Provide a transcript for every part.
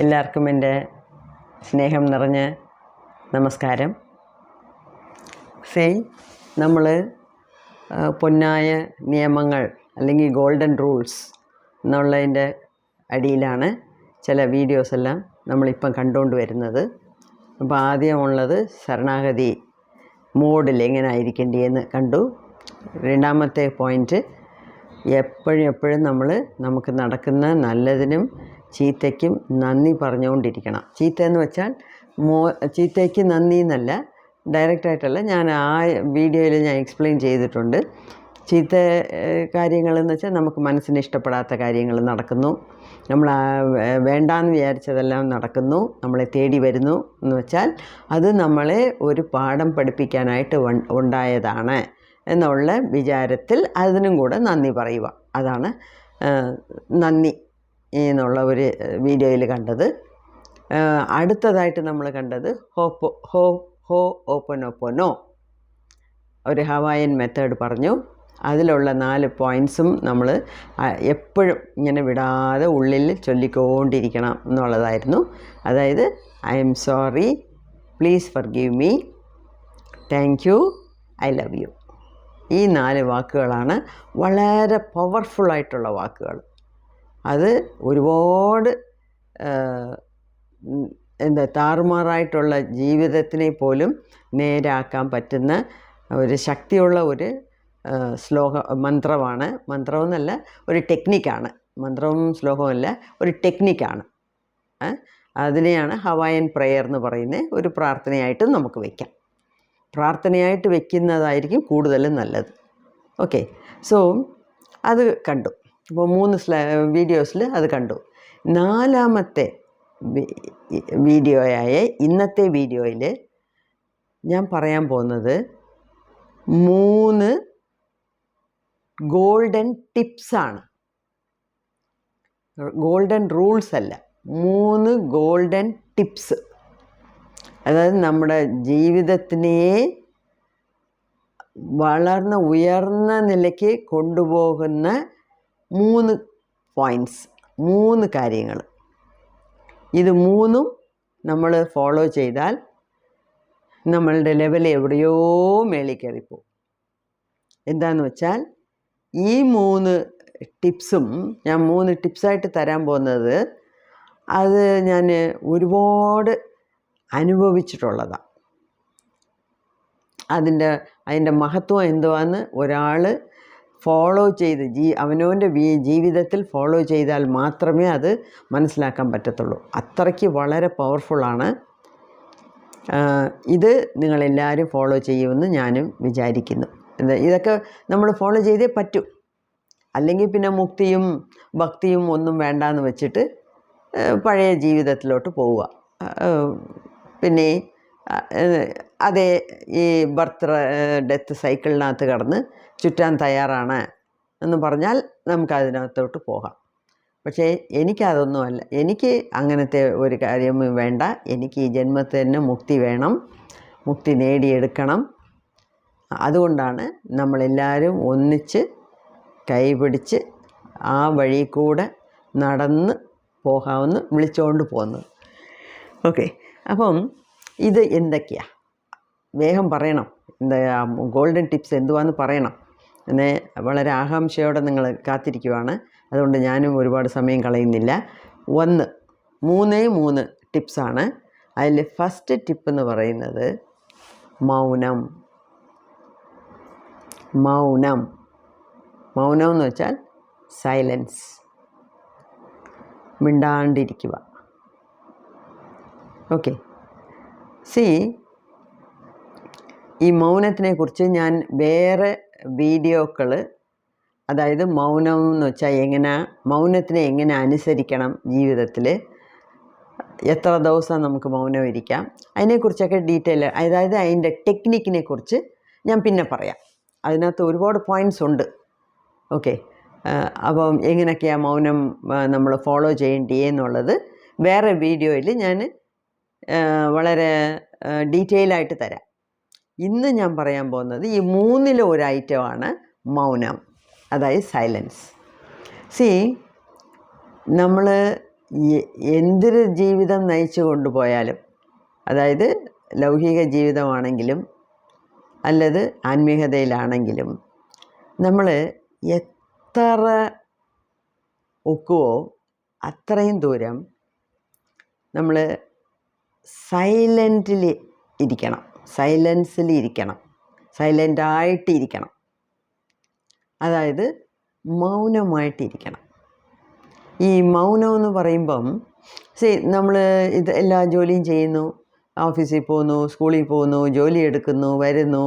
എല്ലാവർക്കും എൻ്റെ സ്നേഹം നിറഞ്ഞ നമസ്കാരം. നമ്മൾ പൊന്നായ നിയമങ്ങൾ അല്ലെങ്കിൽ ഗോൾഡൻ റൂൾസ് എന്നുള്ളതിൻ്റെ അടിയിലാണ് ചില വീഡിയോസ് എല്ലാം നമ്മളിപ്പം കണ്ടുകൊണ്ട് വരുന്നത്. അപ്പോൾ ആദ്യമുള്ളത് ശരണാഗതി മോഡിൽ എങ്ങനെ ആയിരിക്കേണ്ടതെന്ന് കണ്ടു. രണ്ടാമത്തെ പോയിൻറ്റ്, എപ്പോഴും നമുക്ക് നടക്കുന്ന നല്ലതിനും ചീത്തയ്ക്കും നന്ദി പറഞ്ഞുകൊണ്ടിരിക്കണം. ചീത്ത എന്ന് വെച്ചാൽ ചീത്തയ്ക്ക് നന്ദി എന്നല്ല, ഡയറക്റ്റായിട്ടല്ല. ഞാൻ ആ വീഡിയോയിൽ ഞാൻ എക്സ്പ്ലെയിൻ ചെയ്തിട്ടുണ്ട്. ചീത്ത കാര്യങ്ങളെന്ന് വെച്ചാൽ നമുക്ക് മനസ്സിന് ഇഷ്ടപ്പെടാത്ത കാര്യങ്ങൾ നടക്കുന്നു, നമ്മൾ വേണ്ടാന്ന് വിചാരിച്ചതെല്ലാം നടക്കുന്നു, നമ്മളെ തേടി വരുന്നു എന്ന് വെച്ചാൽ അത് നമ്മളെ ഒരു പാഠം പഠിപ്പിക്കാനായിട്ട് ഉണ്ടായതാണ് എന്നുള്ള വിചാരത്തിൽ അതിനും കൂടെ നന്ദി പറയുക. അതാണ് നന്ദി എന്നുള്ള ഒരു വീഡിയോയിൽ കണ്ടത്. അടുത്തതായിട്ട് നമ്മൾ കണ്ടത് ഹോ ഓപ്പനോപ്പനോ, ഒരു ഹവായൻ മെത്തേഡ് പറഞ്ഞു. അതിലുള്ള 4 പോയിൻറ്റ്സും നമ്മൾ എപ്പോഴും ഇങ്ങനെ വിടാതെ ഉള്ളിൽ ചൊല്ലിക്കൊണ്ടിരിക്കണം എന്നുള്ളതായിരുന്നു. അതായത് I am sorry, please forgive me, thank you, I love you. ഈ 4 വാക്കുകളാണ് വളരെ പവർഫുള്ളായിട്ടുള്ള വാക്കുകൾ. അത് ഒരുപാട് താറുമാറായിട്ടുള്ള ജീവിതത്തിനെ പോലും നേരാക്കാൻ പറ്റുന്ന ഒരു ശക്തിയുള്ള ഒരു മന്ത്രമാണ്. മന്ത്രമെന്നല്ല, ഒരു ടെക്നിക്കാണ്. മന്ത്രവും ശ്ലോകവുമല്ല, ഒരു ടെക്നിക്കാണ്. അതിനെയാണ് ഹവായൻ പ്രെയർ എന്ന് പറയുന്നത്. ഒരു പ്രാർത്ഥനയായിട്ടും നമുക്ക് വയ്ക്കാം. പ്രാർത്ഥനയായിട്ട് വയ്ക്കുന്നതായിരിക്കും കൂടുതലും നല്ലത്. ഓക്കെ, സോ അത് കണ്ടു. ഇപ്പോൾ 3 വീഡിയോസിൽ അത് കണ്ടു. 4ാമത്തെ വീഡിയോയായ ഇന്നത്തെ വീഡിയോയിൽ ഞാൻ പറയാൻ പോകുന്നത് 3 ഗോൾഡൻ ടിപ്സാണ്. ഗോൾഡൻ റൂൾസ് അല്ല, 3 ഗോൾഡൻ ടിപ്സ്. അതായത് നമ്മുടെ ജീവിതത്തിനെ വളർന്ന ഉയർന്ന നിലയ്ക്ക് കൊണ്ടുപോകുന്ന 3 പോയിൻറ്റ്സ്, 3 കാര്യങ്ങൾ. ഇത് 3ഉം നമ്മൾ ഫോളോ ചെയ്താൽ നമ്മളുടെ ലെവൽ എവിടെയോ മേളിൽ കയറിപ്പോവും. എന്താണെന്ന് വെച്ചാൽ ഈ 3 ടിപ്സും ഞാൻ 3 ടിപ്സായിട്ട് തരാൻ പോകുന്നത്, അത് ഞാൻ ഒരുപാട് അനുഭവിച്ചിട്ടുള്ളതാണ്. അതിൻ്റെ മഹത്വം എന്തുവാന്ന് ഒരാൾ ഫോളോ ചെയ്ത് അവനവൻ്റെ ജീവിതത്തിൽ ഫോളോ ചെയ്താൽ മാത്രമേ അത് മനസ്സിലാക്കാൻ പറ്റത്തുള്ളൂ. അത്രയ്ക്ക് വളരെ പവർഫുള്ളാണ്. ഇത് നിങ്ങളെല്ലാവരും ഫോളോ ചെയ്യുമെന്ന് ഞാനും വിചാരിക്കുന്നു. ഇതൊക്കെ നമ്മൾ ഫോളോ ചെയ്തേ പറ്റൂ. അല്ലെങ്കിൽ പിന്നെ മുക്തിയും ഭക്തിയും ഒന്നും വേണ്ടാന്ന് വെച്ചിട്ട് പഴയ ജീവിതത്തിലോട്ട് പോവുക. പിന്നെ അതേ ഈ ബർത്ത് ഡെത്ത് സൈക്കിളിനകത്ത് കടന്ന് ചുറ്റാൻ തയ്യാറാണ് എന്ന് പറഞ്ഞാൽ നമുക്കതിനകത്തോട്ട് പോകാം. പക്ഷേ എനിക്കതൊന്നുമല്ല. എനിക്ക് അങ്ങനത്തെ ഒരു കാര്യം വേണ്ട. എനിക്ക് ഈ ജന്മത്തിൽ തന്നെ മുക്തി വേണം, മുക്തി നേടിയെടുക്കണം. അതുകൊണ്ടാണ് നമ്മളെല്ലാവരും ഒന്നിച്ച് കൈപിടിച്ച് ആ വഴി കൂടെ നടന്ന് പോകാമെന്ന് വിളിച്ചുകൊണ്ട് പോകുന്നത്. ഓക്കെ, അപ്പം ഇത് എന്തൊക്കെയാണ് വേഗം പറയണം. ഗോൾഡൻ ടിപ്സ് എന്തുവാന്ന് പറയണം എന്നെ വളരെ ആകാംക്ഷയോടെ നിങ്ങൾ കാത്തിരിക്കുവാണ്. അതുകൊണ്ട് ഞാനും ഒരുപാട് സമയം കളയുന്നില്ല. 3 ടിപ്സാണ്. അതിൽ ഫസ്റ്റ് ടിപ്പ് എന്ന് പറയുന്നത് മൗനം. മൗനം എന്ന് വെച്ചാൽ സൈലൻസ്, മിണ്ടാണ്ടിരിക്കുക. ഓക്കെ, ഈ മൗനത്തിനെക്കുറിച്ച് ഞാൻ വേറെ വീഡിയോകൾ, അതായത് മൗനം എന്ന് വെച്ചാൽ മൗനത്തിനെ എങ്ങനെ അനുസരിക്കണം ജീവിതത്തിൽ, എത്ര ദിവസം നമുക്ക് മൗനം ഇരിക്കാം, അതിനെക്കുറിച്ചൊക്കെ ഡീറ്റെയിൽ, അതായത് അതിൻ്റെ ടെക്നിക്കിനെ കുറിച്ച് ഞാൻ പിന്നെ പറയാം. അതിനകത്ത് ഒരുപാട് പോയിൻറ്റ്സ് ഉണ്ട്. ഓക്കെ, അപ്പം എങ്ങനെയൊക്കെയാണ് മൗനം നമ്മൾ ഫോളോ ചെയ്യേണ്ടതെന്നുള്ളത് വേറെ വീഡിയോയിൽ ഞാൻ വളരെ ഡീറ്റെയിലായിട്ട് തരാം. ഇന്ന് ഞാൻ പറയാൻ പോകുന്നത് ഈ 3 ഒരു ഐറ്റമാണ് മൗനം, അതായത് സൈലൻസ്. നമ്മൾ എന്തൊരു ജീവിതം നയിച്ചു കൊണ്ടുപോയാലും, അതായത് ലൗകിക ജീവിതമാണെങ്കിലും അല്ലത് ആത്മീയതയിലാണെങ്കിലും, നമ്മൾ എത്ര ഒക്കുവോ അത്രയും ദൂരം നമ്മൾ സൈലൻ്റിൽ ഇരിക്കണം, സൈലൻസിൽ ഇരിക്കണം, സൈലൻ്റായിട്ടിരിക്കണം. അതായത് മൗനമായിട്ടിരിക്കണം. ഈ മൗനം എന്ന് പറയുമ്പം നമ്മൾ ഇത് എല്ലാ ജോലിയും ചെയ്യുന്നു, ഓഫീസിൽ പോകുന്നു, സ്കൂളിൽ പോകുന്നു, ജോലി എടുക്കുന്നു, വരുന്നു,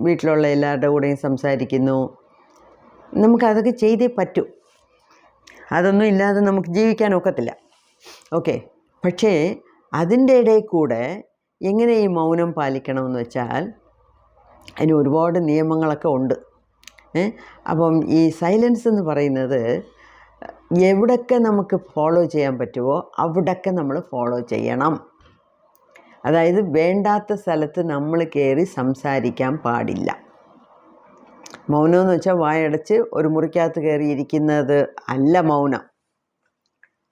വീട്ടിലുള്ള എല്ലാവരുടെ കൂടെയും സംസാരിക്കുന്നു. നമുക്കതൊക്കെ ചെയ്തേ പറ്റൂ. അതൊന്നും ഇല്ലാതെ നമുക്ക് ജീവിക്കാൻ ഒക്കത്തില്ല. ഓക്കെ. പക്ഷേ അതിൻ്റെ ഇടയിൽ കൂടെ എങ്ങനെ ഈ മൗനം പാലിക്കണമെന്ന് വെച്ചാൽ അതിന് ഒരുപാട് നിയമങ്ങളൊക്കെ ഉണ്ട്. അപ്പം ഈ സൈലൻസ് എന്ന് പറയുന്നത് എവിടൊക്കെ നമുക്ക് ഫോളോ ചെയ്യാൻ പറ്റുമോ അവിടൊക്കെ നമ്മൾ ഫോളോ ചെയ്യണം. അതായത് വേണ്ടാത്ത സ്ഥലത്ത് നമ്മൾ കയറി സംസാരിക്കാൻ പാടില്ല. മൗനം എന്ന് വെച്ചാൽ വായടച്ച് ഒരു മുറിക്കകത്ത് കയറിയിരിക്കുന്നത് അല്ല മൗനം.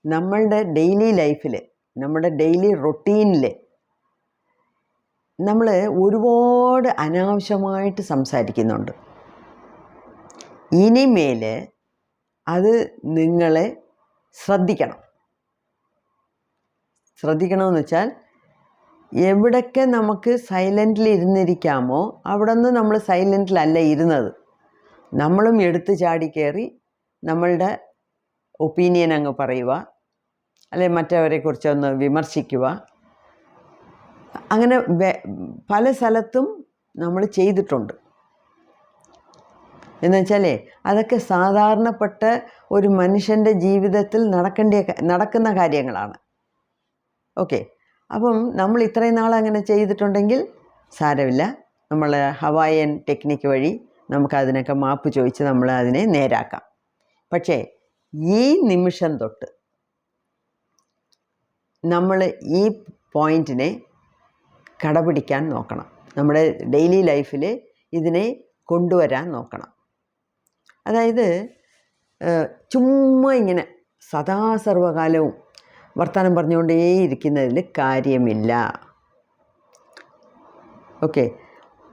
നമ്മളുടെ ഡെയിലി ലൈഫിൽ, നമ്മുടെ ഡെയിലി റൊട്ടീനിൽ നമ്മൾ ഒരുപാട് അനാവശ്യമായിട്ട് സംസാരിക്കുന്നുണ്ട്. ഇനിമേൽ അത് നിങ്ങളെ ശ്രദ്ധിക്കണമെന്ന് വെച്ചാൽ എവിടൊക്കെ നമുക്ക് സൈലൻ്റിൽ ഇരുന്നിരിക്കാമോ അവിടെ നിന്ന് നമ്മൾ സൈലൻ്റിലല്ല ഇരുന്നത്. നമ്മളും എടുത്ത് ചാടി കയറി നമ്മളുടെ ഒപ്പീനിയൻ അങ്ങ് പറയുക, അല്ലെങ്കിൽ മറ്റവരെക്കുറിച്ചൊന്ന് വിമർശിക്കുക. അങ്ങനെ പല സ്ഥലത്തും നമ്മൾ ചെയ്തിട്ടുണ്ട്. എന്നുവെച്ചാൽ അതൊക്കെ സാധാരണപ്പെട്ട ഒരു മനുഷ്യൻ്റെ ജീവിതത്തിൽ നടക്കുന്ന കാര്യങ്ങളാണ്. ഓക്കെ. അപ്പം നമ്മൾ ഇത്രയും നാൾ അങ്ങനെ ചെയ്തിട്ടുണ്ടെങ്കിൽ സാരമില്ല, നമ്മൾ ഹവായൻ ടെക്നിക്ക് വഴി നമുക്കതിനൊക്കെ മാപ്പ് ചോദിച്ച് നമ്മൾ അതിനെ നേരാക്കാം. പക്ഷേ ഈ നിമിഷം തൊട്ട് നമ്മൾ ഈ പോയിൻറ്റിനെ കടപിടിക്കാൻ നോക്കണം. നമ്മുടെ ഡെയിലി ലൈഫിൽ ഇതിനെ കൊണ്ടുവരാൻ നോക്കണം. അതായത് ചുമ്മാ ഇങ്ങനെ സദാസർവകാലവും വർത്തമാനം പറഞ്ഞുകൊണ്ടേയിരിക്കുന്നതിൽ കാര്യമില്ല. ഓക്കെ.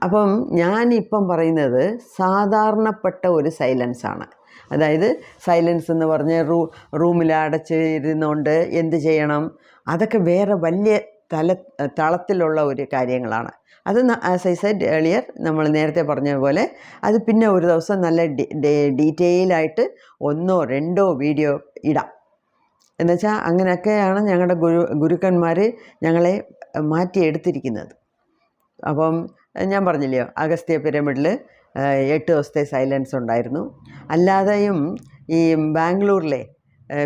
അപ്പം ഞാനിപ്പം പറയുന്നത് സാധാരണപ്പെട്ട ഒരു സൈലൻസാണ്. അതായത് സൈലൻസ് എന്ന് പറഞ്ഞ് റൂമിൽ അടച്ച് ഇരുന്നുകൊണ്ട് എന്ത് ചെയ്യണം, അതൊക്കെ വേറെ വലിയ തളത്തിലുള്ള ഒരു കാര്യങ്ങളാണ്. അത് ആസ് ഐ സെഡ് ഏർലിയർ, നമ്മൾ നേരത്തെ പറഞ്ഞതുപോലെ അത് പിന്നെ ഒരു ദിവസം നല്ല ഡീറ്റെയിലായിട്ട് 1 or 2 വീഡിയോ ഇടാം. എന്നുവെച്ചാൽ അങ്ങനെയൊക്കെയാണ് ഞങ്ങളുടെ ഗുരുക്കന്മാർ ഞങ്ങളെ മാറ്റിയെടുത്തിരിക്കുന്നത്. അപ്പം ഞാൻ പറഞ്ഞില്ലയോ, അഗസ്ത്യ പിരമിഡിൽ 8 ദിവസത്തെ സൈലൻസ് ഉണ്ടായിരുന്നു. അല്ലാതെയും ഈ ബാംഗ്ലൂരിലെ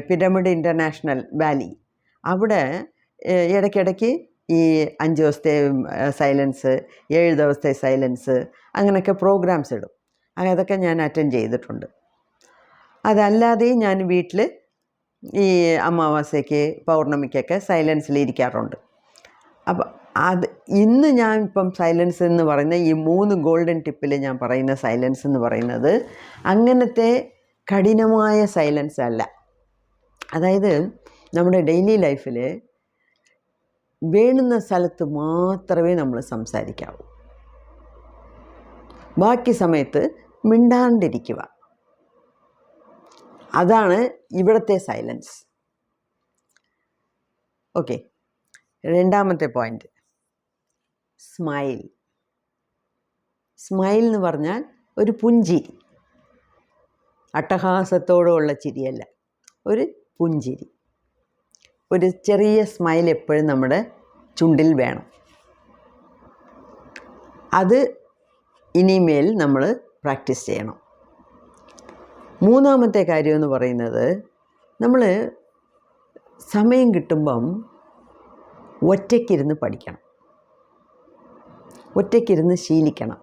പിരമിഡ് ഇൻ്റർനാഷണൽ വാലി, അവിടെ ഇടയ്ക്കിടയ്ക്ക് ഈ 5 ദിവസത്തെ സൈലൻസ്, 7 ദിവസത്തെ സൈലൻസ്, അങ്ങനെയൊക്കെ പ്രോഗ്രാംസ് ഇടും. അതൊക്കെ ഞാൻ അറ്റൻഡ് ചെയ്തിട്ടുണ്ട്. അതല്ലാതെയും ഞാൻ വീട്ടിൽ ഈ അമാവാസ്യയ്ക്ക് പൗർണമിക്കൊക്കെ സൈലൻസിലിരിക്കാറുണ്ട്. അപ്പം ഇന്ന് ഞാൻ ഇപ്പം സൈലൻസ് എന്ന് പറയുന്ന ഈ 3 ഗോൾഡൻ ടിപ്പിൽ ഞാൻ പറയുന്ന സൈലൻസ് എന്ന് പറയുന്നത് അങ്ങനത്തെ കഠിനമായ സൈലൻസ് അല്ല. അതായത് നമ്മുടെ ഡെയിലി ലൈഫിൽ വേണ്ടുന്ന സ്ഥലത്ത് മാത്രമേ നമ്മൾ സംസാരിക്കാവൂ. ബാക്കി സമയത്ത് മിണ്ടാണ്ടിരിക്കുക. അതാണ് ഇവിടുത്തെ സൈലൻസ്. ഓക്കെ. രണ്ടാമത്തെ പോയിൻ്റ്, സ്മൈൽ. സ്മൈൽ എന്ന് പറഞ്ഞാൽ ഒരു പുഞ്ചിരി, അട്ടഹാസത്തോടുള്ള ചിരിയല്ല, ഒരു പുഞ്ചിരി. ഒരു ചെറിയ സ്മൈൽ എപ്പോഴും നമ്മുടെ ചുണ്ടിൽ വേണം. അത് ഇനിമേൽ നമ്മൾ പ്രാക്ടീസ് ചെയ്യണം. മൂന്നാമത്തെ കാര്യം എന്ന് പറയുന്നത്, നമ്മൾ സമയം കിട്ടുമ്പം ഒറ്റയ്ക്കിരുന്ന് പഠിക്കണം, ഒറ്റയ്ക്കിരുന്ന് ശീലിക്കണം.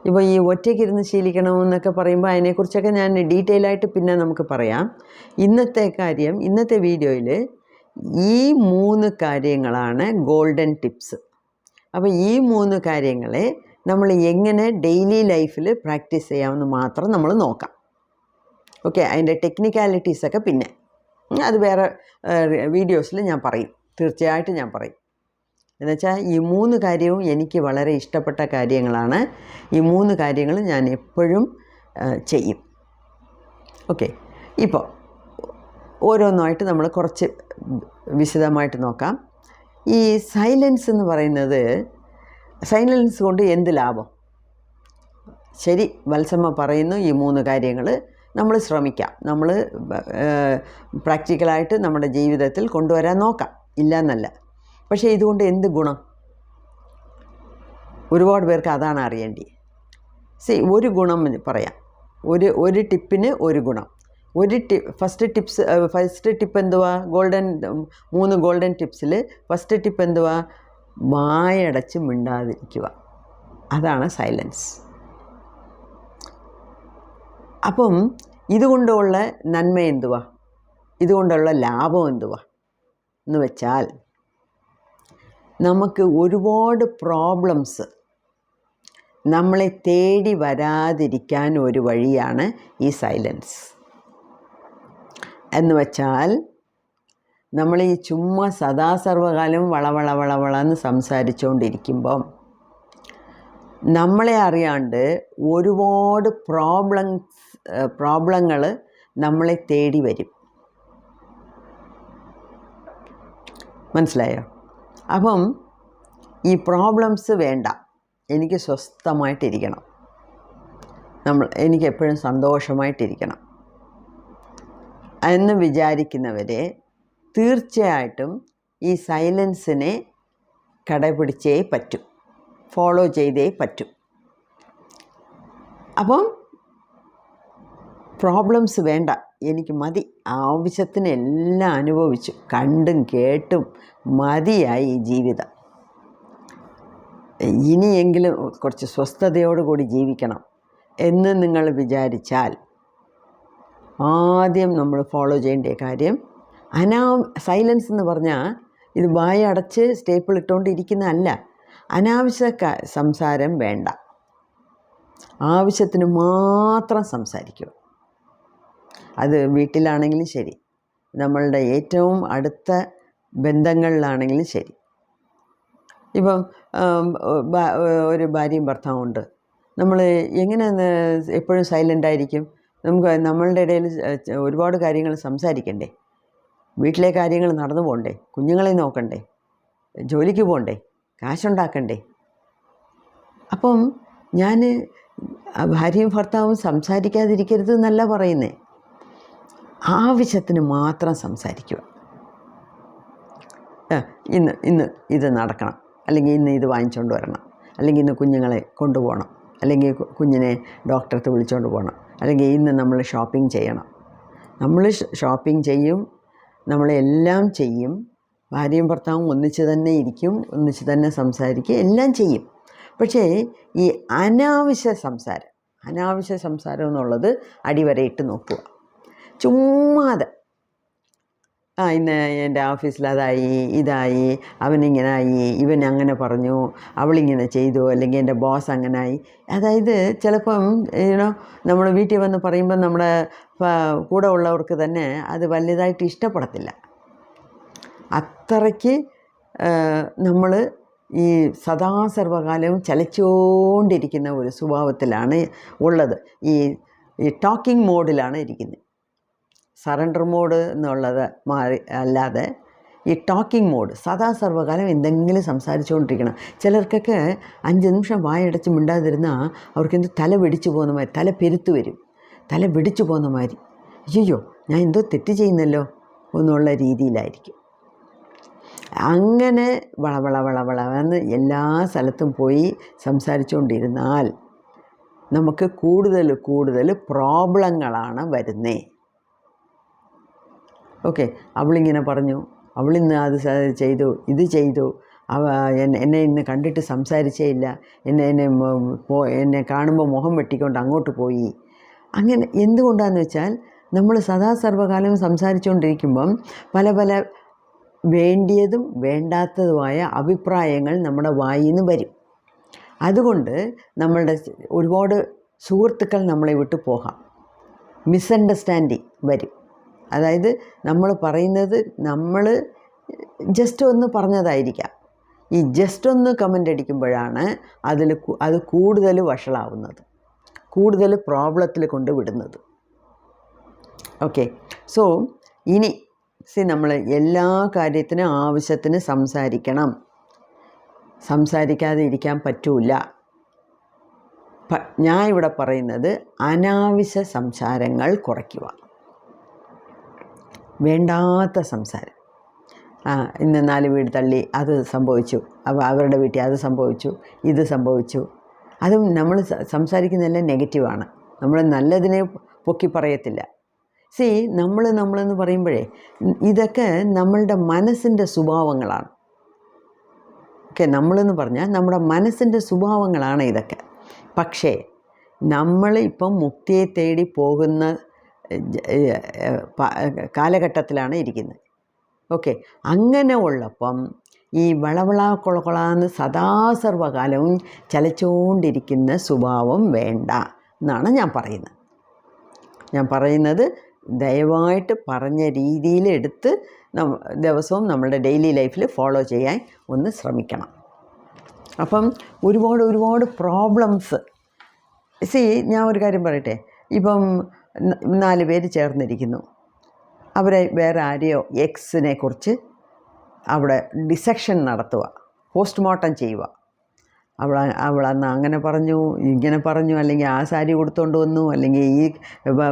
ഇപ്പോൾ ഈ ഒറ്റയ്ക്കിരുന്ന് ശീലിക്കണമെന്നൊക്കെ പറയുമ്പോൾ അതിനെക്കുറിച്ചൊക്കെ ഞാൻ ഡീറ്റെയിലായിട്ട് പിന്നെ നമുക്ക് പറയാം. ഇന്നത്തെ കാര്യം, ഇന്നത്തെ വീഡിയോയിൽ ഈ 3 കാര്യങ്ങളാണ് ഗോൾഡൻ ടിപ്സ്. അപ്പോൾ ഈ 3 കാര്യങ്ങളെ നമ്മൾ എങ്ങനെ ഡെയിലി ലൈഫിൽ പ്രാക്ടീസ് ചെയ്യാമെന്ന് മാത്രം നമ്മൾ നോക്കാം. ഓക്കെ. അതിൻ്റെ ടെക്നിക്കാലിറ്റീസൊക്കെ പിന്നെ. അത് വേറെ വീഡിയോസിൽ ഞാൻ പറയും, തീർച്ചയായിട്ടും ഞാൻ പറയും. എന്നുവെച്ചാൽ ഈ 3 കാര്യവും എനിക്ക് വളരെ ഇഷ്ടപ്പെട്ട കാര്യങ്ങളാണ്. ഈ 3 കാര്യങ്ങൾ ഞാൻ എപ്പോഴും ചെയ്യും. ഓക്കെ, ഇപ്പോൾ ഓരോന്നായിട്ട് നമ്മൾ കുറച്ച് വിശദമായിട്ട് നോക്കാം. ഈ സൈലൻസ് എന്ന് പറയുന്നത്, സൈലൻസ് കൊണ്ട് എന്ത് ലാഭം? ശരി, വത്സമ്മ പറയുന്നു ഈ 3 കാര്യങ്ങൾ നമ്മൾ ശ്രമിക്കാം, നമ്മൾ പ്രാക്ടിക്കലായിട്ട് നമ്മുടെ ജീവിതത്തിൽ കൊണ്ടുവരാൻ നോക്കാം, ഇല്ല എന്നല്ല. പക്ഷേ ഇതുകൊണ്ട് എന്ത് ഗുണം? ഒരുപാട് പേർക്ക് അതാണ് അറിയേണ്ടി. ഒരു ഗുണം പറയാം, ഒരു ടിപ്പിന് ഒരു ഗുണം. ഫസ്റ്റ് ടിപ്പ് എന്തുവാ? 3 ഗോൾഡൻ ടിപ്സിൽ ഫസ്റ്റ് ടിപ്പ് എന്തുവാ? വായടച്ച് മിണ്ടാതിരിക്കുക. അതാണ് സൈലൻസ്. അപ്പം ഇതുകൊണ്ടുള്ള നന്മ എന്തുവാ? ഇതുകൊണ്ടുള്ള ലാഭം എന്തുവാ എന്ന് വെച്ചാൽ, നമുക്ക് ഒരുപാട് പ്രോബ്ലംസ് നമ്മളെ തേടി വരാതിരിക്കാൻ ഒരു വഴിയാണ് ഈ സൈലൻസ്. എന്ന് വെച്ചാൽ, നമ്മൾ ഈ ചുമ്മാ സദാസർവകാലം വളവളന്ന് സംസാരിച്ചുകൊണ്ടിരിക്കുമ്പം നമ്മളെ അറിയാണ്ട് ഒരുപാട് പ്രോബ്ലങ്ങൾ നമ്മളെ തേടി വരും. മനസ്സിലായോ? അപ്പം ഈ പ്രോബ്ലംസ് വേണ്ട, എനിക്ക് സ്വസ്ഥമായിട്ടിരിക്കണം, എനിക്ക് എപ്പോഴും സന്തോഷമായിട്ടിരിക്കണം എന്ന് വിചാരിക്കുന്നവരെ തീർച്ചയായിട്ടും ഈ സൈലൻസിനെ കടപിടിച്ചേ പറ്റും, ഫോളോ ചെയ്തേ പറ്റും. അപ്പം പ്രോബ്ലംസ് വേണ്ട, എനിക്ക് മതി, ആവശ്യത്തിന് എല്ലാം അനുഭവിച്ചു, കണ്ടും കേട്ടും മതിയായി ഈ ജീവിതം. ഇനിയെങ്കിലും കുറച്ച് സ്വസ്ഥതയോടുകൂടി ജീവിക്കണം എന്ന് നിങ്ങൾ വിചാരിച്ചാൽ, ആദ്യം നമ്മൾ ഫോളോ ചെയ്യേണ്ട കാര്യം സൈലൻസ് എന്ന് പറഞ്ഞാൽ ഇത് വായ അടച്ച് സ്റ്റേപ്പിൾ ഇട്ടുകൊണ്ടിരിക്കുന്നതല്ല. അനാവശ്യ സംസാരം വേണ്ട, ആവശ്യത്തിന് മാത്രം സംസാരിക്കുക. അത് വീട്ടിലാണെങ്കിലും ശരി, നമ്മളുടെ ഏറ്റവും അടുത്ത ബന്ധങ്ങളിലാണെങ്കിലും ശരി. ഇപ്പം ഒരു ഭാര്യയും ഭർത്താവും ഉണ്ട്, നമ്മൾ എങ്ങനെ എപ്പോഴും സൈലൻ്റായിരിക്കും? നമുക്ക് നമ്മളുടെ ഇടയിൽ ഒരുപാട് കാര്യങ്ങൾ സംസാരിക്കണ്ടേ, വീട്ടിലെ കാര്യങ്ങൾ നടന്നു പോകണ്ടേ, കുഞ്ഞുങ്ങളെ നോക്കണ്ടേ, ജോലിക്ക് പോകണ്ടേ, കാശുണ്ടാക്കണ്ടേ. അപ്പം ഞാൻ ഭാര്യയും ഭർത്താവും സംസാരിക്കാതിരിക്കരുത് എന്നല്ല പറയുന്നേ, ആവശ്യത്തിന് മാത്രം സംസാരിക്കുക. ഇന്ന് ഇത് നടക്കണം, അല്ലെങ്കിൽ ഇന്ന് ഇത് വാങ്ങിച്ചുകൊണ്ട് വരണം, അല്ലെങ്കിൽ ഇന്ന് കുഞ്ഞുങ്ങളെ കൊണ്ടുപോകണം, അല്ലെങ്കിൽ കുഞ്ഞിനെ ഡോക്ടർക്ക് വിളിച്ചുകൊണ്ട് പോകണം, അല്ലെങ്കിൽ ഇന്ന് നമ്മൾ ഷോപ്പിംഗ് ചെയ്യണം. നമ്മൾ ഷോപ്പിംഗ് ചെയ്യും, നമ്മളെല്ലാം ചെയ്യും. ഭാര്യയും ഭർത്താവും ഒന്നിച്ച് തന്നെ ഇരിക്കും, ഒന്നിച്ച് തന്നെ സംസാരിക്കും, എല്ലാം ചെയ്യും. പക്ഷേ ഈ അനാവശ്യ സംസാരം എന്നുള്ളത് അടിവരയിട്ട് നോക്കുക. ചുമ്മാതെ ഇന്ന് എൻ്റെ ഓഫീസിൽ അതായി, ഇതായി, അവനിങ്ങനായി, ഇവൻ അങ്ങനെ പറഞ്ഞു, അവളിങ്ങനെ ചെയ്തു, അല്ലെങ്കിൽ എൻ്റെ ബോസ് അങ്ങനായി. അതായത് ചിലപ്പം നമ്മൾ വീട്ടിൽ വന്ന് പറയുമ്പം നമ്മുടെ കൂടെ ഉള്ളവർക്ക് തന്നെ അത് വലുതായിട്ട് ഇഷ്ടപ്പെടത്തില്ല. അത്രയ്ക്ക് നമ്മൾ ഈ സദാസർവകാലവും ചലിച്ചുകൊണ്ടിരിക്കുന്ന ഒരു സ്വഭാവത്തിലാണ് ഉള്ളത്. ഈ ടോക്കിംഗ് മോഡിലാണ് ഇരിക്കുന്നത്. സറണ്ടർ മോഡ് എന്നുള്ളത് മാറി അല്ലാതെ ഈ ടോക്കിംഗ് മോഡ്, സദാസർവകാലം എന്തെങ്കിലും സംസാരിച്ചുകൊണ്ടിരിക്കണം. ചിലർക്കൊക്കെ 5 നിമിഷം വായടച്ച് മിണ്ടാതിരുന്നാൽ അവർക്കെന്ത് തല വെടിച്ചു പോകുന്ന മാതിരി, തല പെരുത്ത് വരും, തല വെടിച്ചു പോകുന്ന മാതിരി, അയ്യോ ഞാൻ എന്തോ തെറ്റ് ചെയ്യുന്നല്ലോ എന്നുള്ള രീതിയിലായിരിക്കും. അങ്ങനെ വളവളന്ന് എല്ലാ സ്ഥലത്തും പോയി സംസാരിച്ചുകൊണ്ടിരുന്നാൽ നമുക്ക് കൂടുതൽ പ്രോബ്ലങ്ങളാണ് വരുന്നത്. ഓക്കെ, അവളിങ്ങനെ പറഞ്ഞു, അവളിന്ന് അത് ചെയ്തു, ഇത് ചെയ്തു, എന്നെ ഇന്ന് കണ്ടിട്ട് സംസാരിച്ചേ ഇല്ല, എന്നെ കാണുമ്പോൾ മുഖം വെട്ടിക്കൊണ്ട് അങ്ങോട്ട് പോയി. അങ്ങനെ എന്തുകൊണ്ടാണെന്ന് വെച്ചാൽ, നമ്മൾ സദാസർവകാലം സംസാരിച്ചുകൊണ്ടിരിക്കുമ്പം പല വേണ്ടിയതും വേണ്ടാത്തതുമായ അഭിപ്രായങ്ങൾ നമ്മുടെ വായിൽ നിന്ന് വരും. അതുകൊണ്ട് നമ്മളുടെ ഒരുപാട് സുഹൃത്തുക്കൾ നമ്മളെ വിട്ടു പോകാം, മിസ്അണ്ടർസ്റ്റാൻഡിങ് വരും. അതായത് നമ്മൾ പറയുന്നത് നമ്മൾ ജസ്റ്റ് ഒന്ന് പറഞ്ഞതായിരിക്കാം. ഈ ജസ്റ്റ് ഒന്ന് കമൻ്റ് അടിക്കുമ്പോഴാണ് അത് കൂടുതൽ വഷളാവുന്നത്, കൂടുതൽ പ്രോബ്ലത്തിൽ കൊണ്ട് വിടുന്നത്. ഓക്കെ, സോ ഇനി നമ്മൾ എല്ലാ കാര്യത്തിനും ആവശ്യത്തിന് സംസാരിക്കണം. സംസാരിക്കാതെ ഇരിക്കാൻ പറ്റൂല. ഞാൻ ഇവിടെ പറയുന്നത് അനാവശ്യ സംസാരങ്ങൾ കുറയ്ക്കുക. വേണ്ടാത്ത സംസാരം, ഇന്ന് 4 വീട് തള്ളി അത് സംഭവിച്ചു, അവരുടെ വീട്ടിൽ അത് സംഭവിച്ചു, ഇത് സംഭവിച്ചു, അതും നമ്മൾ സംസാരിക്കുന്നതെല്ലാം നെഗറ്റീവാണ്. നമ്മൾ നല്ലതിനെ പൊക്കി പറയത്തില്ല. നമ്മളെന്ന് പറയുമ്പോഴേ ഇതൊക്കെ നമ്മളുടെ മനസ്സിൻ്റെ സ്വഭാവങ്ങളാണ്. ഓക്കെ, നമ്മളെന്ന് പറഞ്ഞാൽ നമ്മുടെ മനസ്സിൻ്റെ സ്വഭാവങ്ങളാണ് ഇതൊക്കെ. പക്ഷേ നമ്മൾ ഇപ്പം മുക്തിയെ തേടി പോകുന്ന കാലഘട്ടത്തിലാണ് ഇരിക്കുന്നത്. ഓക്കെ, അങ്ങനെ ഉള്ളപ്പം ഈ വളവളാന്ന് സദാസർവകാലവും ചലച്ചുകൊണ്ടിരിക്കുന്ന സ്വഭാവം വേണ്ട എന്നാണ് ഞാൻ പറയുന്നത്. ദയവായിട്ട് പറഞ്ഞ രീതിയിൽ എടുത്ത് ദിവസവും നമ്മളുടെ ഡെയിലി ലൈഫിൽ ഫോളോ ചെയ്യാൻ ഒന്ന് ശ്രമിക്കണം. അപ്പം ഒരുപാട് പ്രോബ്ലംസ്. ഞാൻ ഒരു കാര്യം പറയട്ടെ. ഇപ്പം 4 പേര് ചേർന്നിരിക്കുന്നു. അവരെ വേറെ ആരെയോ എക്സിനെ കുറിച്ച് അവിടെ ഡിസെക്ഷൻ നടത്തുക, പോസ്റ്റ്മോർട്ടം ചെയ്യുക. അവളന്ന് അങ്ങനെ പറഞ്ഞു, ഇങ്ങനെ പറഞ്ഞു, അല്ലെങ്കിൽ ആ സാരി കൊടുത്തുകൊണ്ട് വന്നു, അല്ലെങ്കിൽ ഈ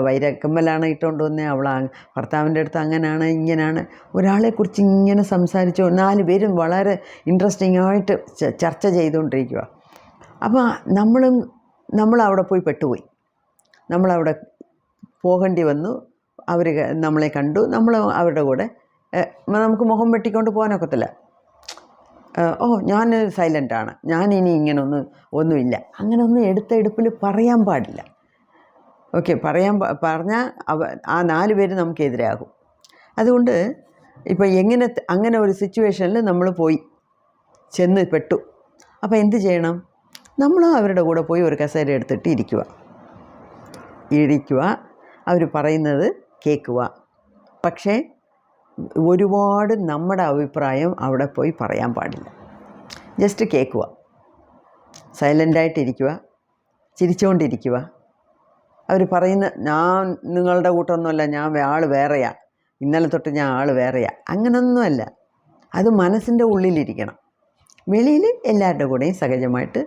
വൈരക്കമ്മലാണ് ഇട്ടുകൊണ്ട് വന്നത്, ഭർത്താവിൻ്റെ അടുത്ത് അങ്ങനെയാണ് ഇങ്ങനെയാണ്, ഒരാളെക്കുറിച്ച് ഇങ്ങനെ സംസാരിച്ചു. 4 പേരും വളരെ ഇൻട്രസ്റ്റിംഗ് ആയിട്ട് ചർച്ച ചെയ്തുകൊണ്ടിരിക്കുക. അപ്പോൾ നമ്മളവിടെ പോയി പെട്ടുപോയി. നമ്മളവിടെ പോകേണ്ടി വന്നു. അവർ നമ്മളെ കണ്ടു, നമ്മൾ അവരുടെ കൂടെ. നമുക്ക് മുഖം വെട്ടിക്കൊണ്ട് പോകാനൊക്കത്തില്ല. ഞാൻ സൈലൻ്റാണ്, ഞാനിനി ഒന്നുമില്ല, അങ്ങനെയൊന്നും എടുപ്പിൽ പറയാൻ പാടില്ല. ഓക്കെ, പറഞ്ഞാൽ ആ 4 പേര് നമുക്കെതിരാകും. അതുകൊണ്ട് ഇപ്പോൾ അങ്ങനെ ഒരു സിറ്റുവേഷനിൽ നമ്മൾ ചെന്ന് പെട്ടു. അപ്പോൾ എന്ത് ചെയ്യണം? നമ്മൾ അവരുടെ കൂടെ പോയി ഒരു കസേര എടുത്തിട്ട് ഇരിക്കുക, അവർ പറയുന്നത് കേൾക്കുക. പക്ഷേ ഒരുപാട് നമ്മുടെ അഭിപ്രായം അവിടെ പോയി പറയാൻ പാടില്ല. ജസ്റ്റ് കേൾക്കുക, സൈലൻ്റായിട്ടിരിക്കുക, ചിരിച്ചുകൊണ്ടിരിക്കുക. അവർ പറയുന്ന ഞാൻ നിങ്ങളുടെ കൂട്ടമൊന്നുമല്ല, ഞാൻ ആൾ വേറെയാണ്, ഇന്നലെ തൊട്ട് ഞാൻ ആൾ വേറെയാണ്, അങ്ങനൊന്നുമല്ല. അത് മനസ്സിൻ്റെ ഉള്ളിലിരിക്കണം. വെളിയിൽ എല്ലാവരുടെ കൂടെയും സഹജമായിട്ട്